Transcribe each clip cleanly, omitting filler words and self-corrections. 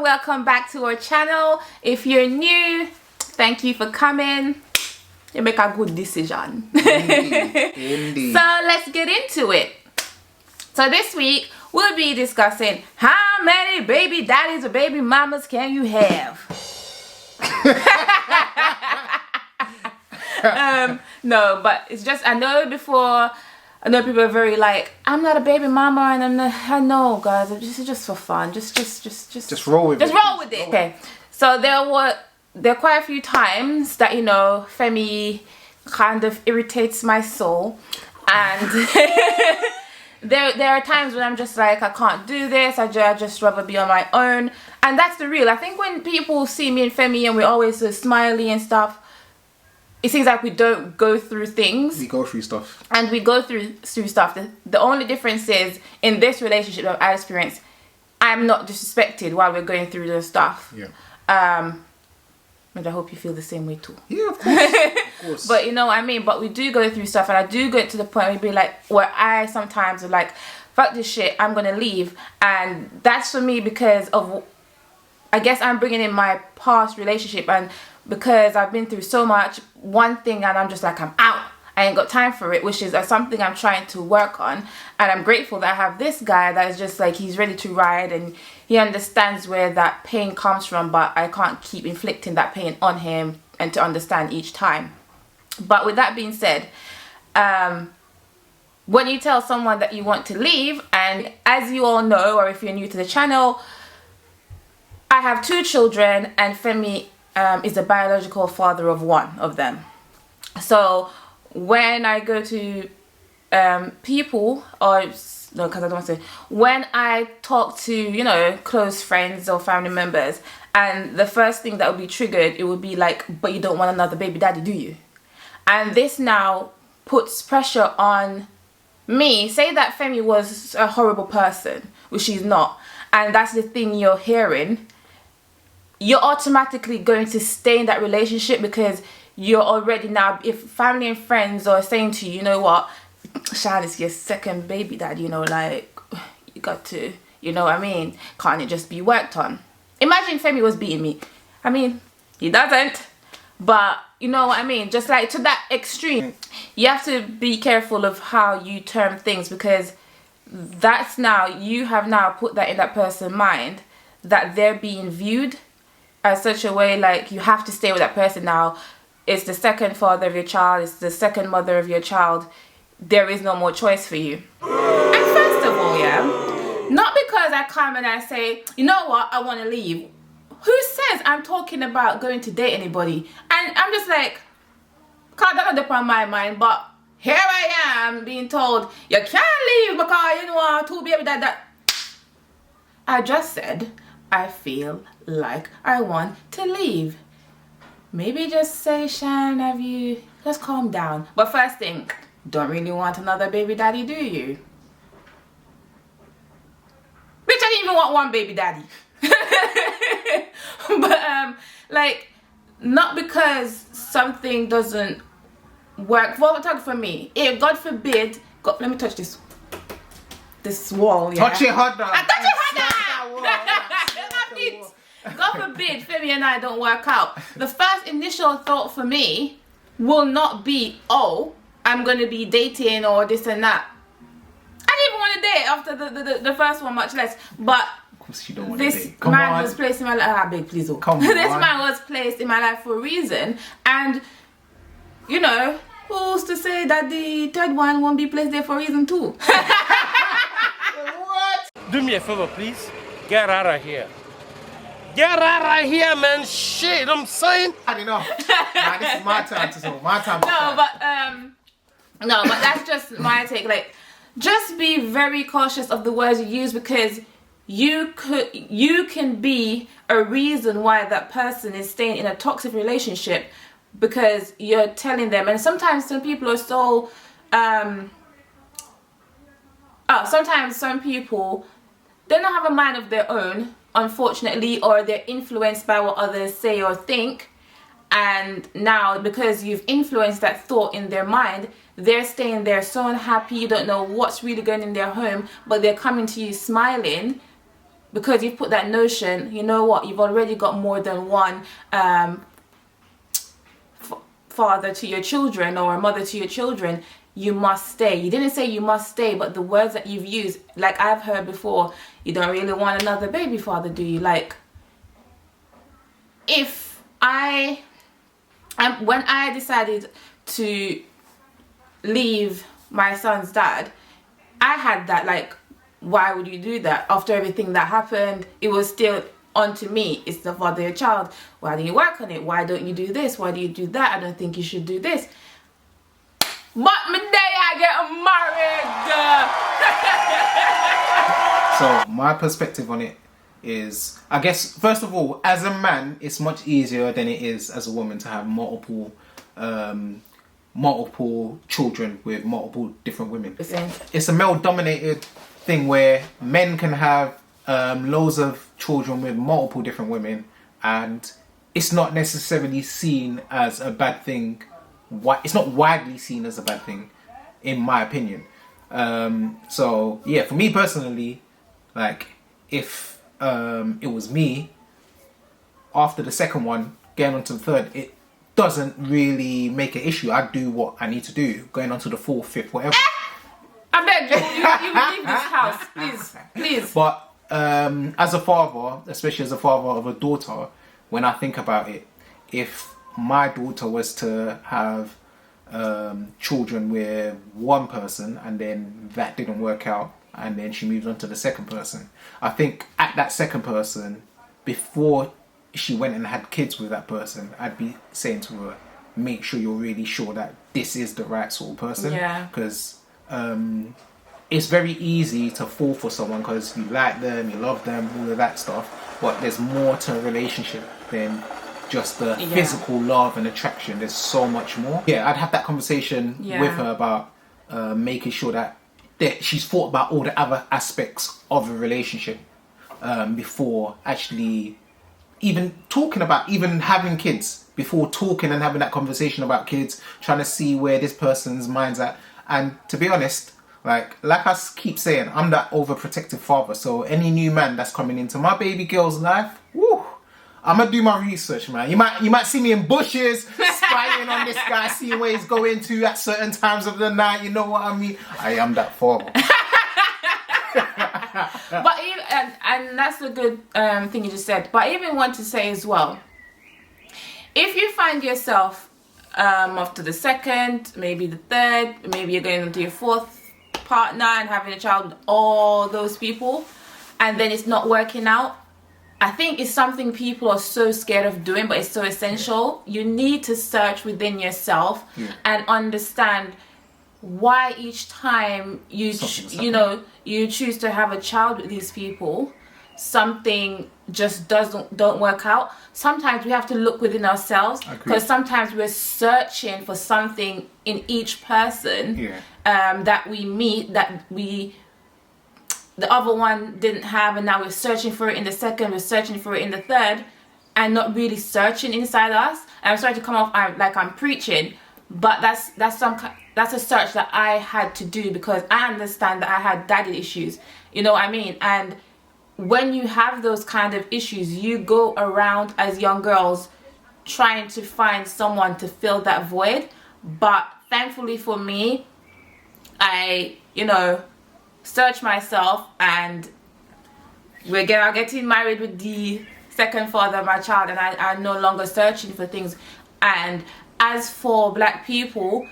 welcome back to our channel. If you're new, thank you for coming. You make a good decision. Indeed. So let's get into it. So this week we'll be discussing how many baby daddies or baby mamas can you have. No, but it's just, I know people are very like, I'm not a baby mama, and I know, guys, this is just for fun. Just roll with it. Just roll with it. Okay. So there are quite a few times that, you know, Femi kind of irritates my soul, and there are times when I'm just like, I can't do this. I just rather be on my own, and that's the real. I think when people see me and Femi and we're always so smiley and stuff, it seems like we don't go through things. We go through stuff. And we go through stuff. The only difference is, in this relationship that I experienced, I'm not disrespected while we're going through the stuff. Yeah. And I hope you feel the same way too. Yeah, of course. Of course. But you know what I mean? But we do go through stuff, and I do get to the point where be like, where I sometimes are like, fuck this shit, I'm gonna leave. And that's for me because of, I guess I'm bringing in my past relationship, and because I've been through so much, one thing, and I'm just like, I'm out. I ain't got time for it, which is something I'm trying to work on. And I'm grateful that I have this guy that is just like, he's ready to ride, and he understands where that pain comes from, but I can't keep inflicting that pain on him and to understand each time. But with that being said, when you tell someone that you want to leave, and as you all know, or if you're new to the channel, I have 2 children, and Femi is the biological father of one of them. So when I go to people, or no, because I don't want to say, when I talk to, you know, close friends or family members, and the first thing that would be triggered, it would be like, but you don't want another baby daddy, do you? And this now puts pressure on me. Say that Femi was a horrible person, which she's not, and that's the thing you're hearing. You're automatically going to stay in that relationship because you're already now, if family and friends are saying to you, you know what, Shan is your second baby dad, you know, like, you got to, you know what I mean, can't it just be worked on? Imagine Femi was beating me. I mean, he doesn't, but you know what I mean, just like to that extreme. You have to be careful of how you term things, because that's now, you have now put that in that person's mind that they're being viewed as such a way, like you have to stay with that person now. It's the second father of your child, it's the second mother of your child. There is no more choice for you. And first of all, yeah, not because I come and I say, you know what, I want to leave. Who says I'm talking about going to date anybody? And I'm just like, can't that not on my mind, but here I am being told, you can't leave because you know 2 baby dad. I just said, I feel like I want to leave. Maybe just say, Shan, let's calm down. But first thing, don't really want another baby daddy, do you? Bitch, I didn't even want one baby daddy. But like, not because something doesn't work for me. If God forbid, God, let me touch this wall. Yeah? Touch it harder. I touch it harder. God forbid Femi and I don't work out. The first initial thought for me will not be, oh, I'm going to be dating or this and that. I didn't even want to date after the first one, much less. But of course you don't want this to date. man was placed in my life. Ah, babe, please. Come This on. man was placed in my life for a reason. And, you know, who's to say that the third one won't be placed there for a reason too? What? Do me a favor, please. Get out of here. Get out of here, man. Shit, I'm saying. I don't know. Nah, this is my time to say. My time to No, but that's just my take. Like, just be very cautious of the words you use, because you can be a reason why that person is staying in a toxic relationship, because you're telling them. And sometimes some people are so sometimes some people, they don't have a mind of their own, unfortunately, or they're influenced by what others say or think. And now, because you've influenced that thought in their mind, they're staying there so unhappy. You don't know what's really going in their home, but they're coming to you smiling because you've put that notion, you know what, you've already got more than one father to your children or a mother to your children, you must stay. You didn't say you must stay, but the words that you've used, like I've heard before, you don't really want another baby father, do you? Like, if when I decided to leave my son's dad, I had that, like, why would you do that? After everything that happened, it was still onto me. It's the father of your child. Why don't you work on it? Why don't you do this? Why do you do that? I don't think you should do this. But my day I get married. So my perspective on it is, I guess, first of all, as a man, it's much easier than it is as a woman to have multiple children with multiple different women. It's a male-dominated thing where men can have loads of children with multiple different women, and it's not necessarily seen as a bad thing. It's not widely seen as a bad thing, in my opinion. So yeah, for me personally, like, if it was me, after the second one, getting on to the third, it doesn't really make an issue. I do what I need to do, going on to the fourth, fifth, whatever. I beg you leave this house, please. But as a father, especially as a father of a daughter, when I think about it, if my daughter was to have children with one person and then that didn't work out and then she moved on to the second person, I think at that second person, before she went and had kids with that person, I'd be saying to her, make sure you're really sure that this is the right sort of person. Yeah. Because it's very easy to fall for someone because you like them, you love them, all of that stuff. But there's more to a relationship than just the physical love and attraction. There's so much more. Yeah, I'd have that conversation with her about making sure that she's thought about all the other aspects of a relationship before actually even talking about even having kids, before talking and having that conversation about kids, trying to see where this person's mind's at. And to be honest, like I keep saying, I'm that overprotective father. So any new man that's coming into my baby girl's life, woo, I'm gonna do my research, man. You might see me in bushes, spying on this guy, seeing where he's going to at certain times of the night. You know what I mean? I am that father. But even, and that's a good thing you just said. But I even want to say as well, if you find yourself after the second, maybe the third, maybe you're going into your fourth partner and having a child with all those people, and then it's not working out, I think it's something people are so scared of doing, but it's so essential. You need to search within yourself and understand why each time you choose to have a child with these people, something just don't work out. Sometimes we have to look within ourselves, because sometimes we're searching for something in each person that we meet that the other one didn't have, and now we're searching for it in the second, we're searching for it in the third, and not really searching inside us. And I'm sorry to come off like I'm preaching, but that's a search that I had to do, because I understand that I had daddy issues, you know what I mean? And when you have those kind of issues, you go around as young girls trying to find someone to fill that void. But thankfully for me, I search myself, and I'm getting married with the second father of my child, and I'm no longer searching for things. And as for black people,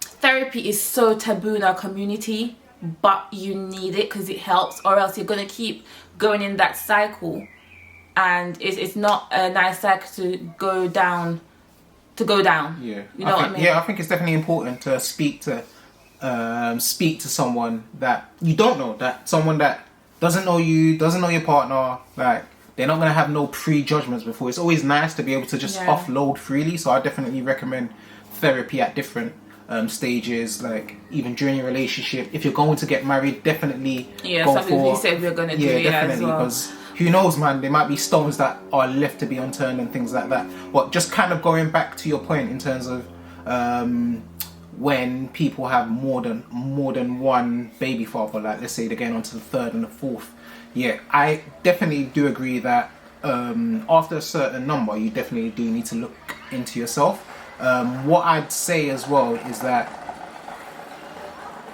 therapy is so taboo in our community, but you need it because it helps, or else you're going to keep going in that cycle, and it's not a nice cycle to go down. Yeah, you know what I mean? Yeah, I think it's definitely important to speak to someone that you don't know, that someone that doesn't know you, doesn't know your partner. Like, they're not gonna have no prejudgments before. It's always nice to be able to just offload freely. So I definitely recommend therapy at different stages, like even during your relationship. If you're going to get married, definitely go something we said we're gonna do. Yeah, definitely, because who knows, man, there might be stones that are left to be unturned and things like that. But just kind of going back to your point in terms of when people have more than one baby father, like let's say they're getting on to the third and the fourth. Yeah, I definitely do agree that after a certain number, you definitely do need to look into yourself. What I'd say as well is that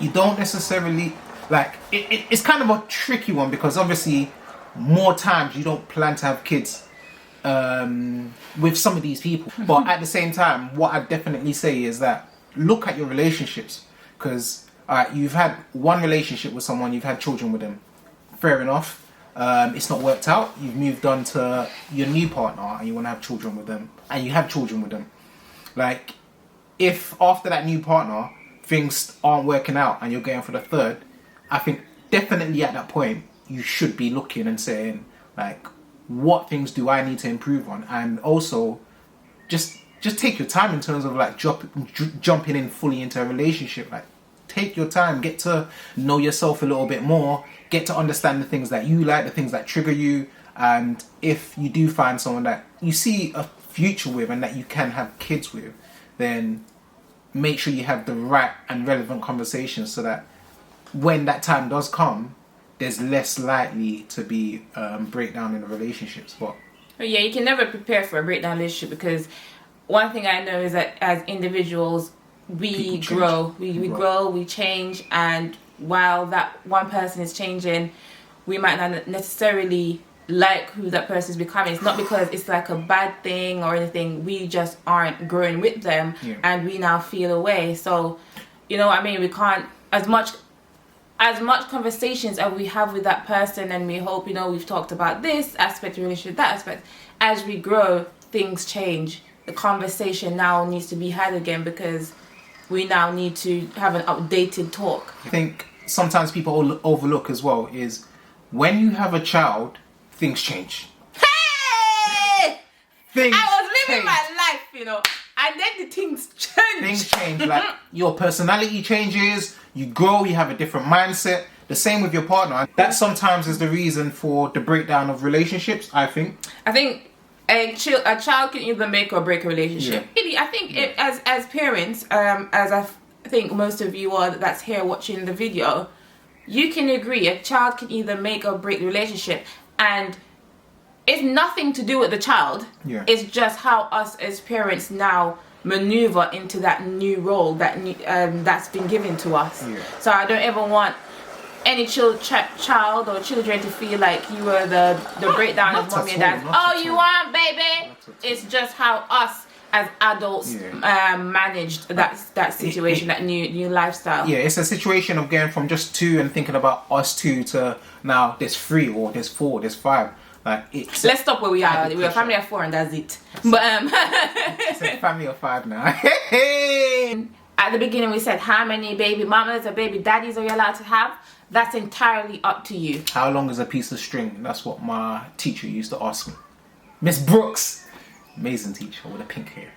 you don't necessarily like it's kind of a tricky one, because obviously more times you don't plan to have kids with some of these people, but at the same time, what I definitely say is that look at your relationships, because you've had one relationship with someone, you've had children with them, fair enough. It's not worked out, you've moved on to your new partner and you want to have children with them, and you have children with them. Like, if after that new partner things aren't working out and you're going for the third, I think definitely at that point you should be looking and saying, like, what things do I need to improve on? And also just take your time in terms of like jumping in fully into a relationship. Like, take your time, get to know yourself a little bit more, get to understand the things that you like, the things that trigger you. And if you do find someone that you see a future with and that you can have kids with, then make sure you have the right and relevant conversations, so that when that time does come, there's less likely to be breakdown in the relationships. But yeah, you can never prepare for a breakdown relationship, because one thing I know is that as individuals, we grow, we grow, we change, and while that one person is changing, we might not necessarily like who that person is becoming. It's not because it's like a bad thing or anything, we just aren't growing with them, and we now feel away. So, you know what I mean, we can't, as much conversations as we have with that person, and we hope, you know, we've talked about this aspect of relationship, that aspect, as we grow, things change. The conversation now needs to be had again, because we now need to have an updated talk. I think sometimes people overlook as well is when you have a child, things change. Hey! Things I was living change. my life, you know, and then the things change. Things change. Like, your personality changes, you grow, you have a different mindset. The same with your partner. That sometimes is the reason for the breakdown of relationships, I think. I think a child can either make or break a relationship. Yeah. Really, I think as parents, as I think most of you are that's here watching the video, you can agree a child can either make or break the relationship, and it's nothing to do with the child. Yeah. It's just how us as parents now maneuver into that new role that's been given to us. Yeah. So I don't ever want any child or children to feel like you were the breakdown of mommy and dad. Oh, you want, baby? It's just how us as adults managed that situation, that new lifestyle. Yeah, it's a situation of going from just two and thinking about us two to now there's three or there's four, there's five. Like, it's let's stop where we are. We're a family of four and that's it. But it's a family of five now. At the beginning we said how many baby mamas or baby daddies are you allowed to have? That's entirely up to you. How long is a piece of string? That's what my teacher used to ask me. Miss Brooks. Amazing teacher with a pink hair.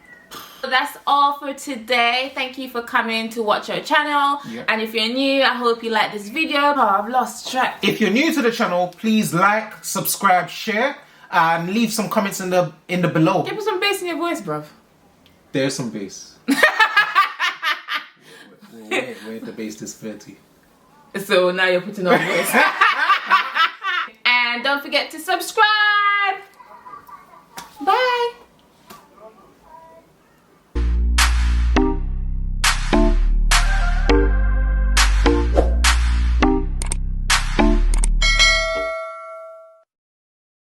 So that's all for today. Thank you for coming to watch our channel. Yeah. And if you're new, I hope you like this video. Oh, I've lost track. If you're new to the channel, please like, subscribe, share, and leave some comments in the below. Give me some bass in your voice, bruv. There's some bass. Where the bass is 30. So now you're putting on voice. And don't forget to subscribe. Bye.